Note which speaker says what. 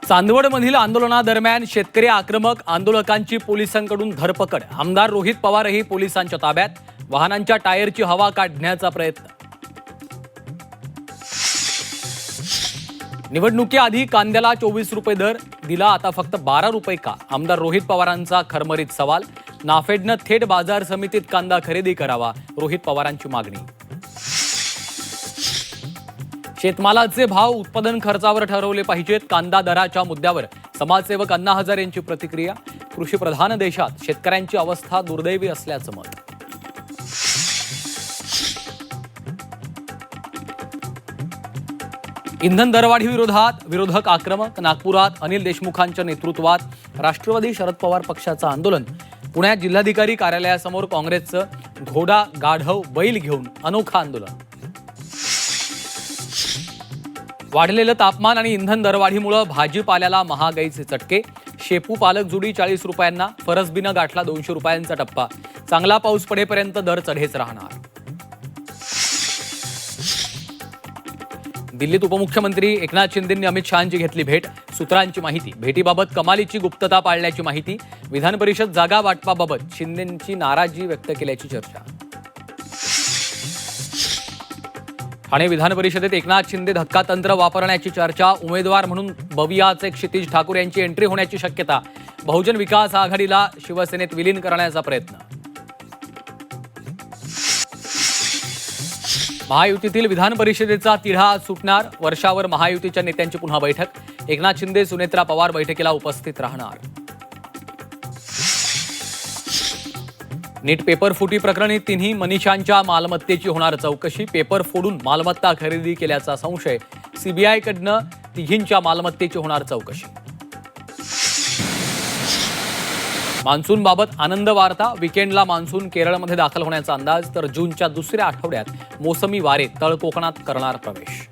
Speaker 1: चांदवडमधील आंदोलनादरम्यान शेतकरी आक्रमक आंदोलकांची पोलिसांकडून धरपकड. आमदार रोहित पवारही पोलिसांच्या ताब्यात. वाहनांच्या टायरची हवा काढण्याचा प्रयत्न. निवडणुकीआधी कांद्याला 24 रुपये दर दिला, आता फक्त 12 रुपये का? आमदार रोहित पवारांचा खरमरीत सवाल. नाफेडनं थेट बाजार समितीत कांदा खरेदी करावा, रोहित पवारांची मागणी. शेतमालाचे भाव उत्पादन खर्चावर ठरवले पाहिजेत. कांदा दराच्या मुद्द्यावर समाजसेवक अण्णा हजारे यांची प्रतिक्रिया. कृषी प्रधान देशात शेतकऱ्यांची अवस्था दुर्दैवी असल्याचं मत. इंधन दरवाढी विरोधात विरोधक आक्रमक. नागपुरात अनिल देशमुखांच्या नेतृत्वात राष्ट्रवादी शरद पवार पक्षाचं आंदोलन. पुण्यात जिल्हाधिकारी कार्यालयासमोर काँग्रेसचं घोडा गाढव बैल घेऊन अनोखं आंदोलन. वाढलेलं तापमान आणि इंधन दरवाढीमुळे भाजीपाल्याला महागाईचे चटके. शेपू पालक जुडी 40 रुपयांना, फरसबीनं गाठला 200 रुपयांचा टप्पा. चांगला पाऊस पडेपर्यंत दर चढेच राहणार. दिल्लीत उपमुख्यमंत्री एकनाथ शिंदेंनी अमित शहांची घेतली भेट. सूत्रांची माहिती. भेटीबाबत कमालीची गुप्तता पाळल्याची माहिती. विधान परिषद जागा वाटपाबाबत शिंदेंची नाराजी व्यक्त केल्याची चर्चा. ठाणे विधान परिषदेत एकनाथ शिंदे धक्कातंत्र वापरण्याची चर्चा. उमेदवार म्हणून बवियाचे क्षितिज ठाकूर यांची एंट्री होण्याची शक्यता. बहुजन विकास आघाडीला शिवसेनेत विलीन करण्याचा प्रयत्न. महायुतीतील विधान परिषदेचा तिढा सुटणार. वर्षावर महायुतीच्या नेत्यांची पुन्हा बैठक. एकनाथ शिंदे, सुनेत्रा पवार बैठकीला उपस्थित राहणार. नीट पेपर फुटी प्रकरणी तिन्ही मनीषांच्या मालमत्तेची होणार चौकशी. पेपर फोडून मालमत्ता खरेदी केल्याचा संशय. सीबीआयकडनं तिघींच्या मालमत्तेची होणार चौकशी. मान्सूनबाबत आनंद वार्ता. विकेंडला मान्सून केरळमध्ये दाखल होण्याचा अंदाज, तर जूनच्या दुसऱ्या आठवड्यात मोसमी वारे तळ कोकणात करणार प्रवेश.